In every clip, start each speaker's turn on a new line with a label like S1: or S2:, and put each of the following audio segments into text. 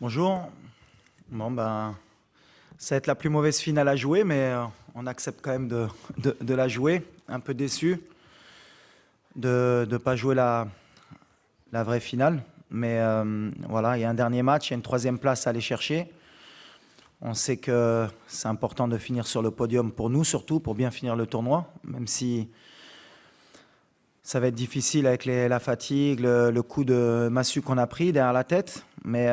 S1: Bonjour. Bon, ben, ça va être la plus mauvaise finale à jouer, mais on accepte quand même de la jouer. Un peu déçu de ne pas jouer la vraie finale. Mais voilà, il y a un dernier match, il y a une troisième place à aller chercher. On sait que c'est important de finir sur le podium pour nous, surtout pour bien finir le tournoi, même si ça va être difficile avec la fatigue, le coup de massue qu'on a pris derrière la tête. Mais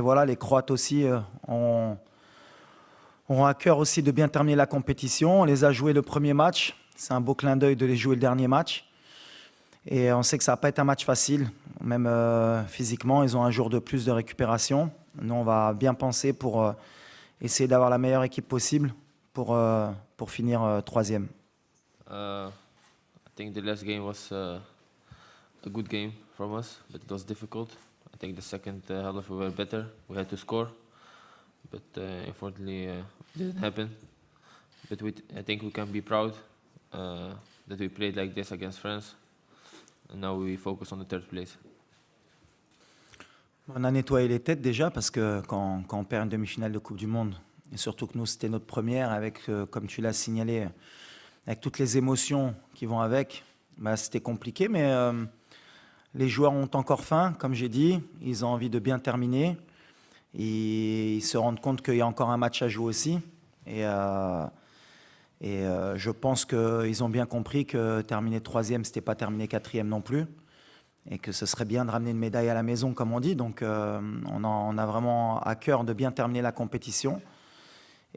S1: voilà, les Croates aussi auront à cœur aussi de bien terminer la compétition. On les a joués le premier match. C'est un beau clin d'œil de les jouer le dernier match. Et on sait que ça va pas être un match facile. Même physiquement, ils ont un jour de plus de récupération. Nous, on va bien penser pour essayer d'avoir la meilleure équipe possible pour finir troisième.
S2: I think the last game was a good game from us, but it was difficult. I think the second half we were better. We had to score, but unfortunately it didn't happen. But I think we can be proud that we played like this against France, and now we focus on the third place.
S1: On a nettoyé les têtes déjà parce que quand on perd une demi-finale de Coupe du Monde, et surtout que nous, c'était notre première, avec, comme tu l'as signalé, avec toutes les émotions qui vont avec, bah, c'était compliqué, mais les joueurs ont encore faim, comme j'ai dit, ils ont envie de bien terminer, et ils se rendent compte qu'il y a encore un match à jouer aussi, et je pense qu'ils ont bien compris que terminer troisième, c'était pas terminer quatrième non plus, et que ce serait bien de ramener une médaille à la maison, comme on dit, donc on a vraiment à cœur de bien terminer la compétition.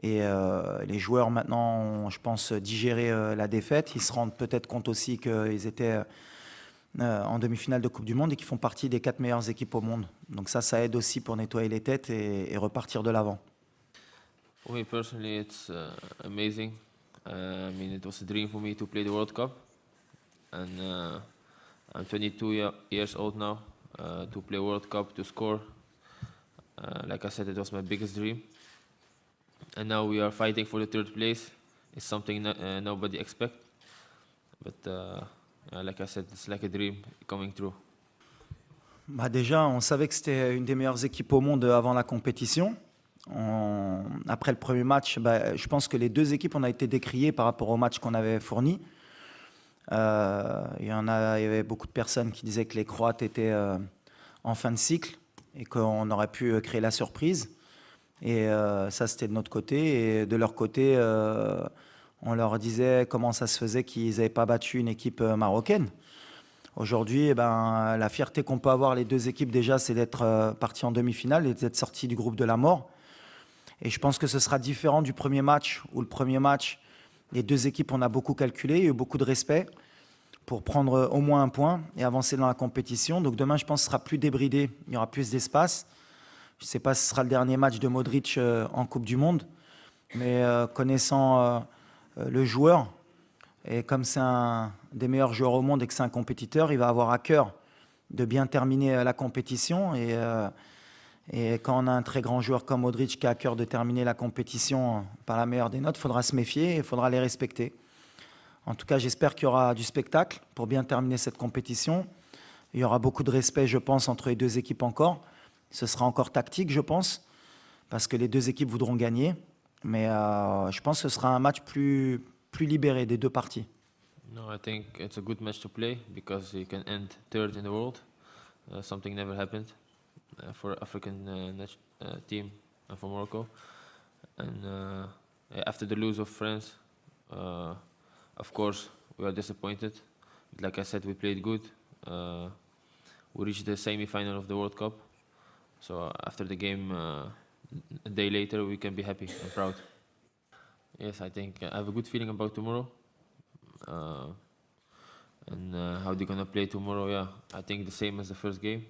S1: Et les joueurs maintenant ont, je pense, digéré la défaite. Ils se rendent peut-être compte aussi qu'ils étaient en demi-finale de Coupe du Monde et qu'ils font partie des 4 meilleures équipes au monde. Donc ça aide aussi pour nettoyer les têtes et repartir de l'avant.
S2: For me personally, it's amazing. I mean, it was a dream for me to play the World Cup, and I'm 22 years old now. To play World Cup, to score, like I said, it was my biggest dream. And now we are fighting for the third place. It's something nobody expect, but like I said, it's like a dream coming true.
S1: Bah déjà, on savait que c'était une des meilleures équipes au monde avant la compétition. Après le premier match, bah, je pense que les deux équipes, on a été décriées par rapport au match qu'on avait fourni. Il y avait beaucoup de personnes qui disaient que les Croates étaient en fin de cycle et qu'on aurait pu créer la surprise. Et ça, c'était de notre côté. Et de leur côté, on leur disait comment ça se faisait qu'ils n'avaient pas battu une équipe marocaine. Aujourd'hui, eh ben, la fierté qu'on peut avoir les deux équipes déjà, c'est d'être partis en demi-finale et d'être sortis du groupe de la mort. Et je pense que ce sera différent du premier match, où le premier match, les deux équipes, on a beaucoup calculé, il y a eu beaucoup de respect pour prendre au moins un point et avancer dans la compétition. Donc demain, je pense que ce sera plus débridé, il y aura plus d'espace. Je ne sais pas si ce sera le dernier match de Modric en Coupe du Monde, mais connaissant le joueur, et comme c'est un des meilleurs joueurs au monde et que c'est un compétiteur, il va avoir à cœur de bien terminer la compétition. Et quand on a un très grand joueur comme Modric qui a à cœur de terminer la compétition par la meilleure des notes, il faudra se méfier et il faudra les respecter. En tout cas, j'espère qu'il y aura du spectacle pour bien terminer cette compétition. Il y aura beaucoup de respect, je pense, entre les deux équipes encore. Ce sera encore tactique, je pense, parce que les deux équipes voudront gagner. Mais je pense que ce sera un match plus libéré des deux parties.
S2: No, I think it's a good match to play because you can end third in the world. Something never happened for African team for Morocco. And after the lose of France, of course we are disappointed. But like I said, we played good. We reached the semi-final of the World Cup. So after the game, a day later, we can be happy and proud. Yes, I think I have a good feeling about tomorrow. And how they're gonna play tomorrow, yeah, I think the same as the first game.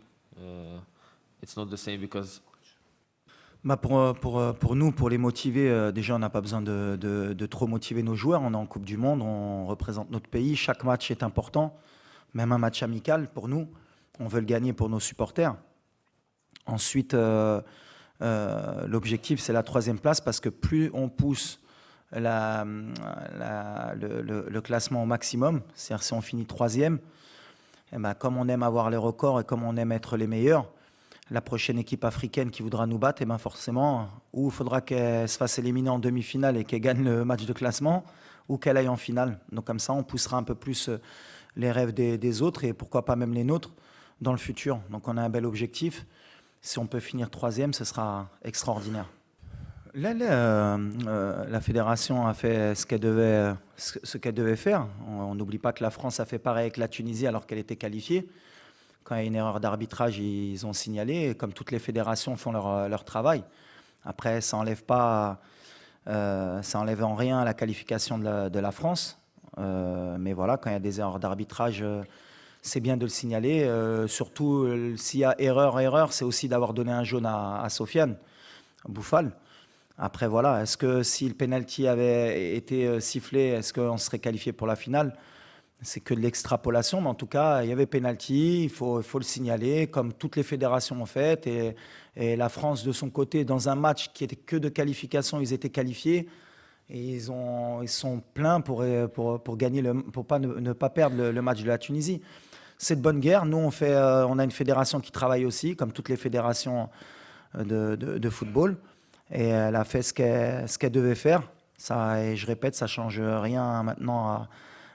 S2: It's not the same because
S1: Bah pour nous, pour les motiver, déjà, on n'a pas besoin de trop motiver nos joueurs. On est en Coupe du Monde, on représente notre pays. Chaque match est important, même un match amical pour nous. On veut le gagner pour nos supporters. Ensuite, l'objectif, c'est la troisième place parce que plus on pousse le classement au maximum, c'est-à-dire si on finit troisième, eh ben, comme on aime avoir les records et comme on aime être les meilleurs, la prochaine équipe africaine qui voudra nous battre, et ben forcément, ou il faudra qu'elle se fasse éliminer en demi-finale et qu'elle gagne le match de classement, ou qu'elle aille en finale. Donc comme ça, on poussera un peu plus les rêves des autres et pourquoi pas même les nôtres dans le futur. Donc on a un bel objectif. Si on peut finir troisième, ce sera extraordinaire. Là, la fédération a fait ce qu'elle devait faire. On n'oublie pas que la France a fait pareil avec la Tunisie alors qu'elle était qualifiée. Quand il y a une erreur d'arbitrage, ils ont signalé. Et comme toutes les fédérations font leur travail. Après, ça enlève en rien la qualification de la France. Mais voilà, quand il y a des erreurs d'arbitrage, c'est bien de le signaler. Surtout, s'il y a erreur, c'est aussi d'avoir donné un jaune à Sofiane Bouffal. Après, voilà, est-ce que si le penalty avait été sifflé, est-ce qu'on serait qualifié pour la finale? C'est que de l'extrapolation, mais en tout cas, il y avait penalty, il faut le signaler, comme toutes les fédérations ont fait. Et la France, de son côté, dans un match qui était que de qualification, ils étaient qualifiés. Et ils sont pleins pour gagner pour ne pas perdre le match de la Tunisie. C'est de bonne guerre. Nous, on a une fédération qui travaille aussi, comme toutes les fédérations de football. Et elle a fait ce qu'elle devait faire. Ça, et je répète, ça ne change rien maintenant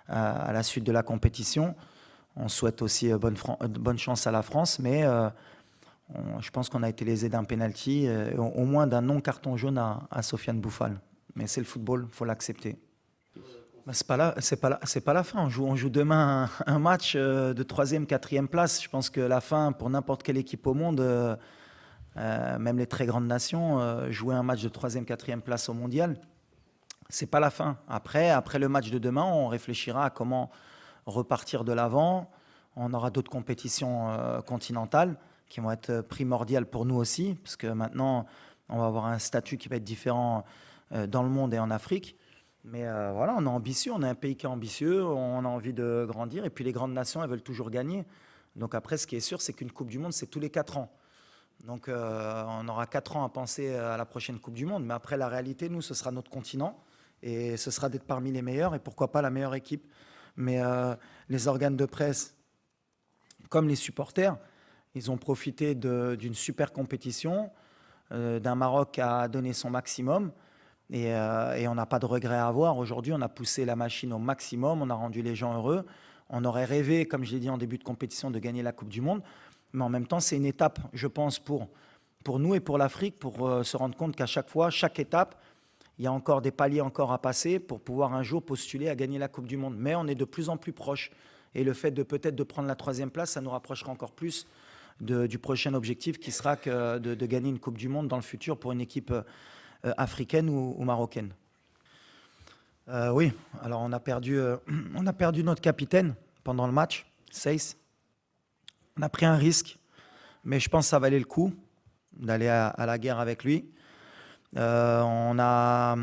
S1: à la suite de la compétition. On souhaite aussi bonne chance à la France, mais je pense qu'on a été lésé d'un penalty, au moins d'un non-carton jaune à Sofiane Bouffal. Mais c'est le football, il faut l'accepter. Bah, c'est pas la fin. On joue demain un match de 3e, 4e place. Je pense que la fin, pour n'importe quelle équipe au monde, même les très grandes nations, jouer un match de 3e, 4e place au mondial, c'est pas la fin. Après le match de demain, on réfléchira à comment repartir de l'avant. On aura d'autres compétitions continentales qui vont être primordiales pour nous aussi, parce que maintenant, on va avoir un statut qui va être différent dans le monde et en Afrique. Mais voilà, on est ambitieux, on est un pays qui est ambitieux, on a envie de grandir. Et puis les grandes nations, elles veulent toujours gagner. Donc après, ce qui est sûr, c'est qu'une Coupe du Monde, c'est tous les 4 ans. Donc on aura 4 ans à penser à la prochaine Coupe du Monde. Mais après, la réalité, nous, ce sera notre continent. Et ce sera d'être parmi les meilleurs et pourquoi pas la meilleure équipe. Mais les organes de presse, comme les supporters, ils ont profité d'une super compétition, d'un Maroc qui a donné son maximum. Et on n'a pas de regret à avoir. Aujourd'hui, on a poussé la machine au maximum, on a rendu les gens heureux. On aurait rêvé, comme je l'ai dit en début de compétition, de gagner la Coupe du Monde. Mais en même temps, c'est une étape, je pense, pour nous et pour l'Afrique, pour se rendre compte qu'à chaque fois, chaque étape, il y a encore des paliers encore à passer pour pouvoir un jour postuler à gagner la Coupe du Monde. Mais on est de plus en plus proche. Et le fait de peut-être de prendre la 3e place, ça nous rapprochera encore plus du prochain objectif qui sera de gagner une Coupe du Monde dans le futur pour une équipe africaine ou marocaine. Oui, alors on a perdu notre capitaine pendant le match, Seiss. On a pris un risque, mais je pense que ça valait le coup d'aller à la guerre avec lui. On a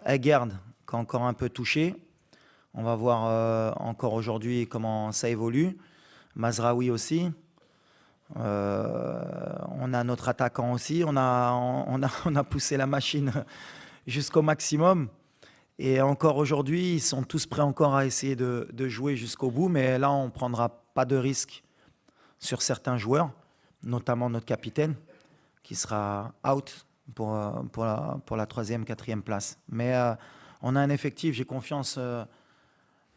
S1: Egerd qui a encore un peu touché. On va voir encore aujourd'hui comment ça évolue. Mazraoui aussi. On a notre attaquant aussi. On a poussé la machine jusqu'au maximum. Et encore aujourd'hui, ils sont tous prêts encore à essayer de jouer jusqu'au bout. Mais là, on ne prendra pas de risque sur certains joueurs, notamment notre capitaine, qui sera out pour la 3e, 4e place. Mais on a un effectif, j'ai confiance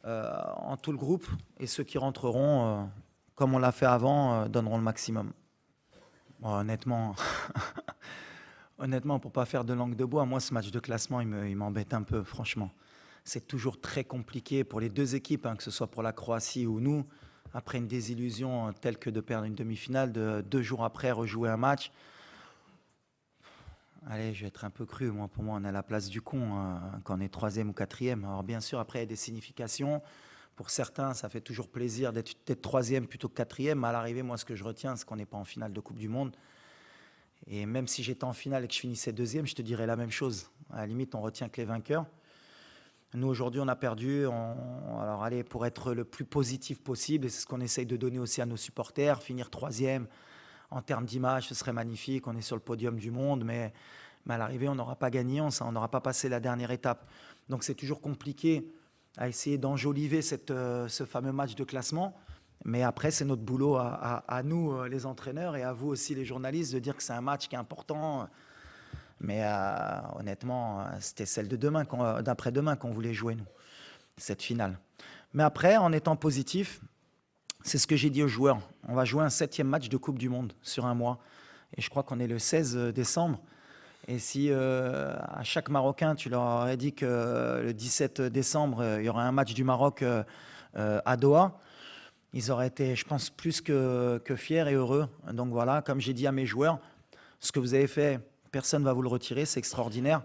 S1: en tout le groupe. Et ceux qui rentreront, comme on l'a fait avant, donneront le maximum. Bon, honnêtement, pour ne pas faire de langue de bois, moi, ce match de classement, il m'embête un peu, franchement. C'est toujours très compliqué pour les deux équipes, que ce soit pour la Croatie ou nous. Après une désillusion telle que de perdre une demi-finale, 2 jours après, rejouer un match. Allez, je vais être un peu cru. Pour moi, on est à la place du con quand on est 3e ou 4e. Alors bien sûr, après, il y a des significations. Pour certains, ça fait toujours plaisir d'être 3e plutôt que 4e. Mais à l'arrivée, moi, ce que je retiens, c'est qu'on n'est pas en finale de Coupe du Monde. Et même si j'étais en finale et que je finissais 2e, je te dirais la même chose. À la limite, on retient que les vainqueurs. Nous, aujourd'hui, on a perdu. Alors, allez, pour être le plus positif possible, et c'est ce qu'on essaye de donner aussi à nos supporters, finir 3e, en termes d'image, ce serait magnifique. On est sur le podium du monde, mais à l'arrivée, on n'aura pas gagné, on n'aura pas passé la dernière étape. Donc, c'est toujours compliqué à essayer d'enjoliver ce fameux match de classement. Mais après, c'est notre boulot à nous, les entraîneurs, et à vous aussi, les journalistes, de dire que c'est un match qui est important. Mais honnêtement, c'était celle de demain, d'après-demain qu'on voulait jouer, nous, cette finale. Mais après, en étant positif, c'est ce que j'ai dit aux joueurs. On va jouer un 7e match de Coupe du Monde sur un mois. Et je crois qu'on est le 16 décembre. Et si à chaque Marocain, tu leur aurais dit que le 17 décembre, il y aura un match du Maroc à Doha, ils auraient été, je pense, plus que fiers et heureux. Donc voilà, comme j'ai dit à mes joueurs, ce que vous avez fait, personne ne va vous le retirer, c'est extraordinaire.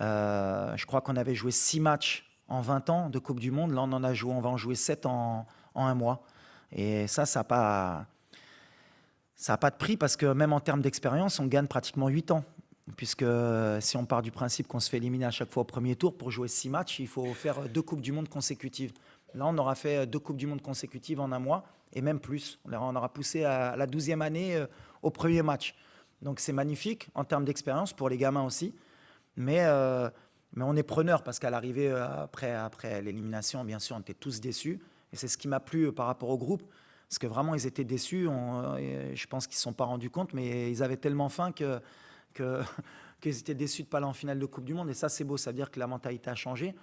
S1: Je crois qu'on avait joué 6 matchs en 20 ans de Coupe du Monde. Là, on va en jouer 7 en un mois. Et ça n'a pas de prix, parce que même en termes d'expérience, on gagne pratiquement 8 ans. Puisque si on part du principe qu'on se fait éliminer à chaque fois au premier tour, pour jouer 6 matchs, il faut faire 2 Coupes du Monde consécutives. Là, on aura fait 2 Coupes du Monde consécutives en un mois, et même plus. On aura poussé à la 12e année au premier match. Donc c'est magnifique en termes d'expérience, pour les gamins aussi. Mais on est preneur, parce qu'à l'arrivée, après l'élimination, bien sûr, on était tous déçus. Et c'est ce qui m'a plu par rapport au groupe, parce que vraiment, ils étaient déçus. Je pense qu'ils ne se sont pas rendus compte, mais ils avaient tellement faim qu'ils étaient déçus de ne pas aller en finale de Coupe du Monde. Et ça, c'est beau, ça veut dire que la mentalité a changé.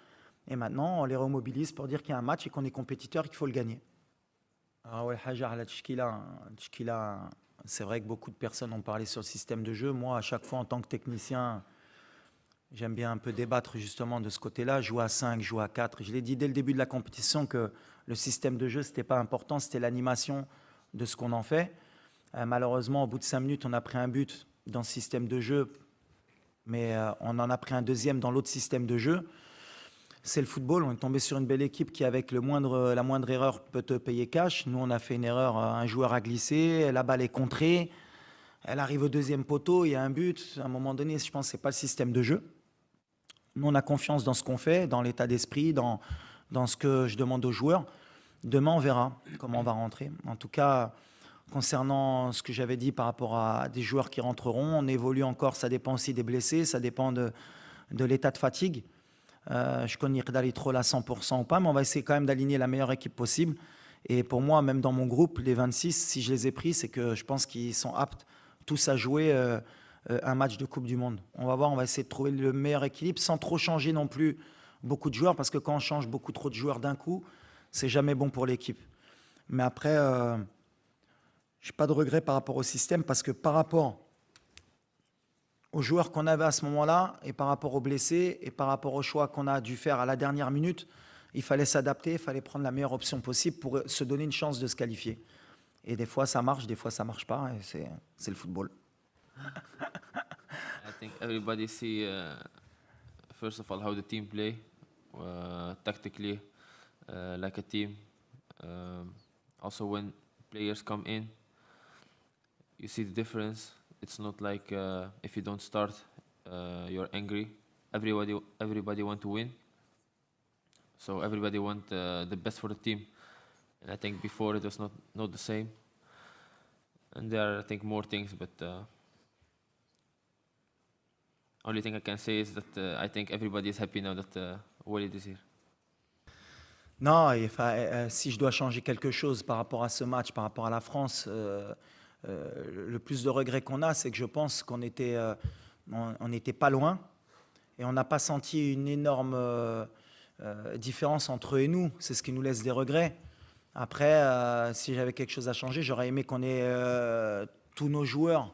S1: Et maintenant, on les remobilise pour dire qu'il y a un match et qu'on est compétiteur et qu'il faut le gagner. Ah ouais, Hajar, la Tchkila, c'est vrai que beaucoup de personnes ont parlé sur le système de jeu. Moi, à chaque fois, en tant que technicien, j'aime bien un peu débattre justement de ce côté-là, jouer à 5, jouer à 4. Je l'ai dit dès le début de la compétition que le système de jeu, ce n'était pas important, c'était l'animation de ce qu'on en fait. Malheureusement, au bout de 5 minutes, on a pris un but dans ce système de jeu, mais on en a pris un deuxième dans l'autre système de jeu. C'est le football, on est tombé sur une belle équipe qui, avec la moindre erreur, peut te payer cash. Nous, on a fait une erreur, un joueur a glissé, la balle est contrée, elle arrive au deuxième poteau, il y a un but. À un moment donné, je pense que ce n'est pas le système de jeu. Nous, on a confiance dans ce qu'on fait, dans l'état d'esprit, dans ce que je demande aux joueurs. Demain, on verra comment on va rentrer. En tout cas, concernant ce que j'avais dit par rapport à des joueurs qui rentreront, on évolue encore, ça dépend aussi des blessés, ça dépend de l'état de fatigue. Je connais d'aller trop à 100% ou pas, mais on va essayer quand même d'aligner la meilleure équipe possible. Et pour moi, même dans mon groupe, les 26, si je les ai pris, c'est que je pense qu'ils sont aptes tous à jouer un match de Coupe du Monde. On va voir, on va essayer de trouver le meilleur équilibre sans trop changer non plus beaucoup de joueurs, parce que quand on change beaucoup trop de joueurs d'un coup, c'est jamais bon pour l'équipe. Mais après, je n'ai pas de regret par rapport au système, parce que par rapport aux joueurs qu'on avait à ce moment-là, et par rapport aux blessés, et par rapport au choix qu'on a dû faire à la dernière minute, il fallait s'adapter, il fallait prendre la meilleure option possible pour se donner une chance de se qualifier. Et des fois ça marche, des fois ça marche pas, et c'est le football.
S2: I think everybody see first of all how the team play tactically like a team. Also when players come in, you see the difference. It's not like if you don't start, you're angry. Everybody want to win. So everybody want the best for the team. And I think before it was not the same. And there are, I think, more things, but only thing I can say is that I think everybody is happy now that Walid is here.
S1: Non, si je dois changer quelque chose par rapport à ce match, par rapport à la France, le plus de regrets qu'on a, c'est que je pense qu'on était, on n'était pas loin, et on n'a pas senti une énorme différence entre eux et nous. C'est ce qui nous laisse des regrets. Après, si j'avais quelque chose à changer, j'aurais aimé qu'on ait tous nos joueurs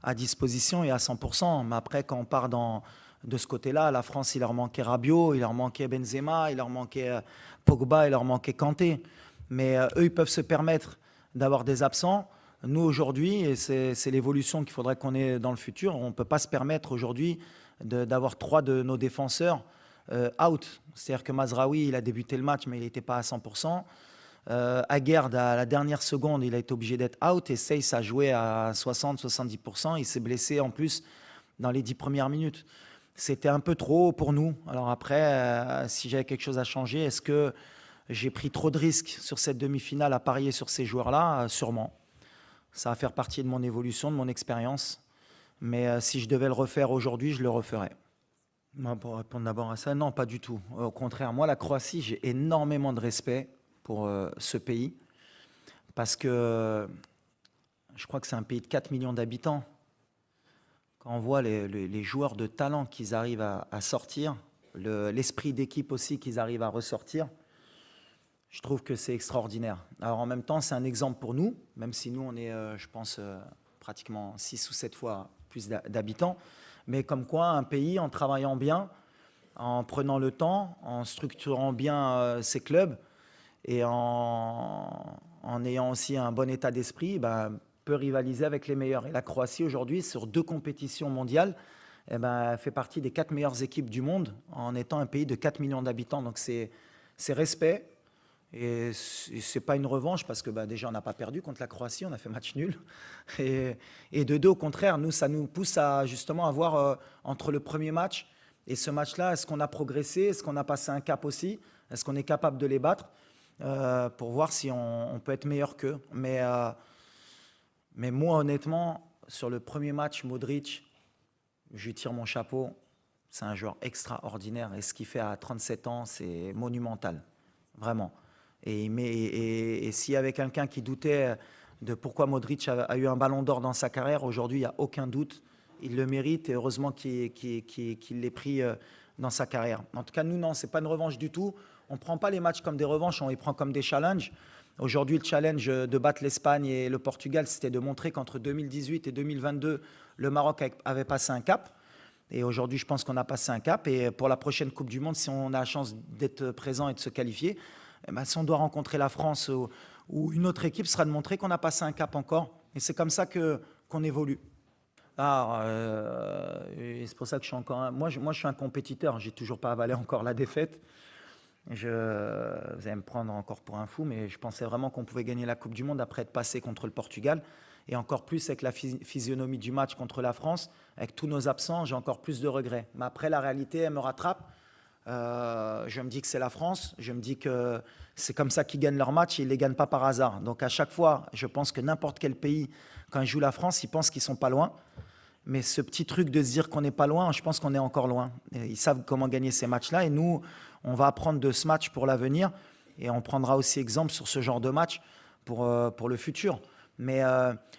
S1: à disposition et à 100%. Mais après, quand on part de ce côté-là, la France, il leur manquait Rabiot, il leur manquait Benzema, il leur manquait Pogba, il leur manquait Kanté. Mais eux, ils peuvent se permettre d'avoir des absents. Nous, aujourd'hui, et c'est l'évolution qu'il faudrait qu'on ait dans le futur, on ne peut pas se permettre aujourd'hui d'avoir 3 de nos défenseurs out. C'est-à-dire que Mazraoui, il a débuté le match, mais il n'était pas à 100%. Aguerd, à la dernière seconde, il a été obligé d'être out, et Seyss a joué à 60-70%. Il s'est blessé en plus dans les 10 premières minutes. C'était un peu trop pour nous. Alors après, si j'avais quelque chose à changer, est-ce que j'ai pris trop de risques sur cette demi-finale à parier sur ces joueurs-là? Sûrement. Ça va faire partie de mon évolution, de mon expérience. Mais si je devais le refaire aujourd'hui, je le referais. Moi, pour répondre d'abord à ça, non, pas du tout. Au contraire, moi, la Croatie, j'ai énormément de respect pour ce pays. parce que je crois que c'est un pays de 4 millions d'habitants. Quand on voit les joueurs de talent qu'ils arrivent à sortir, l'esprit d'équipe aussi qu'ils arrivent à ressortir, je trouve que c'est extraordinaire. Alors en même temps, c'est un exemple pour nous, même si nous, on est, je pense, pratiquement 6 ou 7 fois plus d'habitants. Mais comme quoi, un pays, en travaillant bien, en prenant le temps, en structurant bien ses clubs et en ayant aussi un bon état d'esprit, ben, peut rivaliser avec les meilleurs. Et la Croatie, aujourd'hui, sur 2 compétitions mondiales, eh ben, fait partie des 4 meilleures équipes du monde en étant un pays de 4 millions d'habitants. Donc c'est respect. Et ce n'est pas une revanche parce que bah, déjà, on n'a pas perdu contre la Croatie, on a fait match nul. Et de deux, au contraire, nous, ça nous pousse à justement avoir entre le premier match et ce match-là, est-ce qu'on a progressé? Est-ce qu'on a passé un cap aussi? Est-ce qu'on est capable de les battre pour voir si on peut être meilleur qu'eux? Mais moi, honnêtement, sur le premier match, Modric, je lui tire mon chapeau. C'est un joueur extraordinaire. Et ce qu'il fait à 37 ans, c'est monumental. Vraiment. Et s'il y avait quelqu'un qui doutait de pourquoi Modric a eu un ballon d'or dans sa carrière, aujourd'hui, il n'y a aucun doute. Il le mérite et heureusement qu'il l'ait pris dans sa carrière. En tout cas, nous, non, ce n'est pas une revanche du tout. On ne prend pas les matchs comme des revanches, on les prend comme des challenges. Aujourd'hui, le challenge de battre l'Espagne et le Portugal, c'était de montrer qu'entre 2018 et 2022, le Maroc avait passé un cap. Et aujourd'hui, je pense qu'on a passé un cap. Et pour la prochaine Coupe du Monde, si on a la chance d'être présent et de se qualifier, eh ben, si on doit rencontrer la France ou une autre équipe, ce sera de montrer qu'on a passé un cap encore. Et c'est comme ça qu'on évolue. Et c'est pour ça que je suis encore... Moi, je suis un compétiteur. Je n'ai toujours pas avalé encore la défaite. Vous allez me prendre encore pour un fou, mais je pensais vraiment qu'on pouvait gagner la Coupe du Monde après être passé contre le Portugal. Et encore plus avec la physionomie du match contre la France, avec tous nos absents, j'ai encore plus de regrets. Mais après, la réalité, elle me rattrape. Je me dis que c'est la France. Je me dis que c'est comme ça qu'ils gagnent leur match et ils ne les gagnent pas par hasard. Donc à chaque fois, je pense que n'importe quel pays, quand ils jouent la France, ils pensent qu'ils ne sont pas loin. Mais ce petit truc de se dire qu'on n'est pas loin, je pense qu'on est encore loin. Et ils savent comment gagner ces matchs-là. Et nous, on va apprendre de ce match pour l'avenir. Et on prendra aussi exemple sur ce genre de match pour le futur. Mais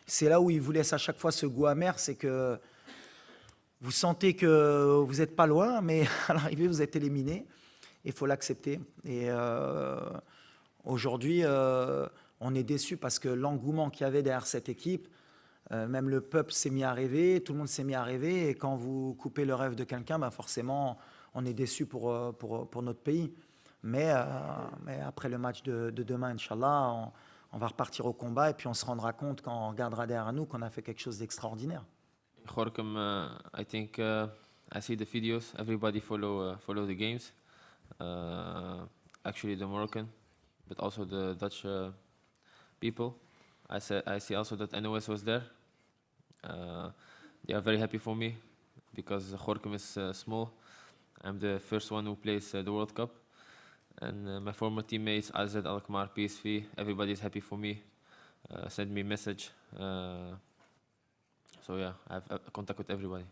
S1: c'est là où ils vous laissent à chaque fois ce goût amer, c'est que vous sentez que vous n'êtes pas loin, mais à l'arrivée, vous êtes éliminé. Il faut l'accepter. Et aujourd'hui, on est déçus parce que l'engouement qu'il y avait derrière cette équipe, même le peuple s'est mis à rêver, tout le monde s'est mis à rêver. Et quand vous coupez le rêve de quelqu'un, bah forcément, on est déçu pour notre pays. Mais après le match de demain, Inch'Allah, on va repartir au combat et puis on se rendra compte quand on regardera derrière nous qu'on a fait quelque chose d'extraordinaire.
S2: Gorkum, I think I see the videos. Everybody follow the games. Actually, the Moroccan, but also the Dutch people. I see also that NOS was there. They are very happy for me because Gorkum is small. I'm the first one who plays the World Cup. And my former teammates, AZ, Alkmaar, PSV, everybody is happy for me. Send me a message. So yeah, I have contact with everybody.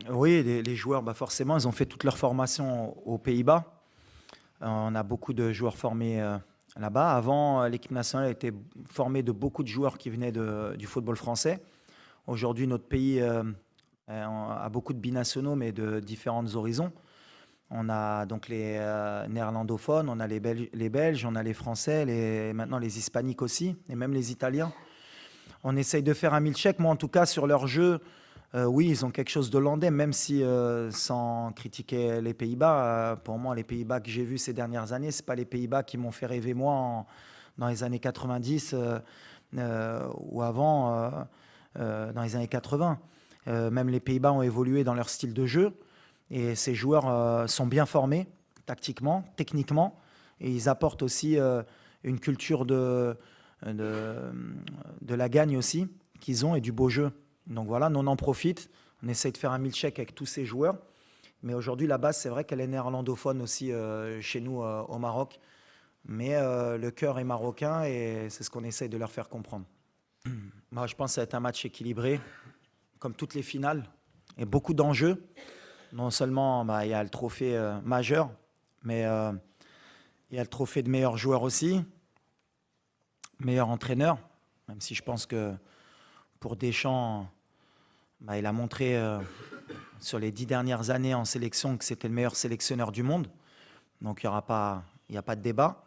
S1: Oui, les joueurs, forcément, ils ont fait toute leur formation aux Pays-Bas. On a beaucoup de joueurs formés là-bas. Avant, l'équipe nationale était formée de beaucoup de joueurs qui venaient du football français. Aujourd'hui, notre pays a beaucoup de binationaux, mais de différents horizons. On a donc les néerlandophones, on a les Belges, on a les Français, maintenant les Hispaniques aussi, et même les Italiens. On essaye de faire un milkshake. Moi, en tout cas, sur leur jeu, oui, ils ont quelque chose d'hollandais, même si, sans critiquer les Pays-Bas, pour moi, les Pays-Bas que j'ai vus ces dernières années, ce n'est pas les Pays-Bas qui m'ont fait rêver, moi, dans les années 90 ou avant, dans les années 80. Même les Pays-Bas ont évolué dans leur style de jeu. Et ces joueurs sont bien formés, tactiquement, techniquement. Et ils apportent aussi une culture de la gagne aussi qu'ils ont et du beau jeu. Donc voilà, nous on en profite. On essaye de faire un milkshake avec tous ces joueurs. Mais aujourd'hui, la base, c'est vrai qu'elle est néerlandophone aussi chez nous au Maroc. Mais le cœur est marocain et c'est ce qu'on essaye de leur faire comprendre. Moi, je pense que ça va être un match équilibré, comme toutes les finales, et beaucoup d'enjeux. Non seulement il y a le trophée majeur, mais Il y a le trophée de meilleur joueur aussi, meilleur entraîneur, même si je pense que pour Deschamps, il a montré sur les 10 dernières années en sélection que c'était le meilleur sélectionneur du monde. Donc il n'y a pas de débat.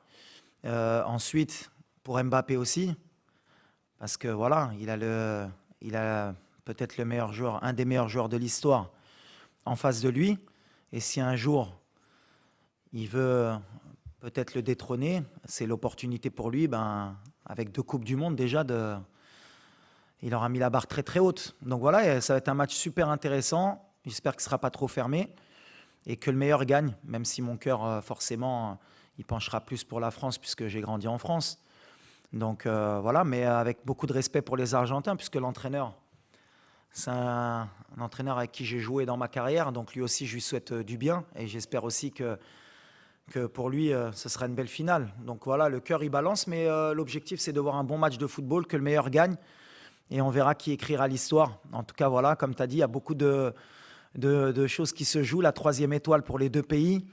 S1: Ensuite, pour Mbappé aussi, parce que voilà, il a peut-être le meilleur joueur, un des meilleurs joueurs de l'histoire en face de lui. Et si un jour il veut peut-être le détrôner, c'est l'opportunité pour lui, avec 2 Coupes du Monde déjà, il aura mis la barre très très haute. Donc voilà, ça va être un match super intéressant. J'espère qu'il ne sera pas trop fermé et que le meilleur gagne, même si mon cœur, forcément, il penchera plus pour la France puisque j'ai grandi en France. Donc voilà, mais avec beaucoup de respect pour les Argentins, puisque l'entraîneur, c'est un entraîneur avec qui j'ai joué dans ma carrière, donc lui aussi je lui souhaite du bien et j'espère aussi que pour lui ce sera une belle finale. Donc voilà, le cœur il balance, mais l'objectif c'est de voir un bon match de football, que le meilleur gagne et on verra qui écrira l'histoire. En tout cas voilà, comme tu as dit, il y a beaucoup de choses qui se jouent, la 3e étoile pour les 2 pays.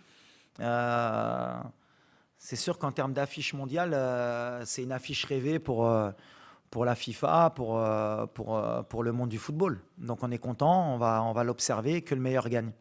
S1: C'est sûr qu'en termes d'affiche mondiale, c'est une affiche rêvée pour la FIFA, pour le monde du football. Donc on est content, on va l'observer, que le meilleur gagne.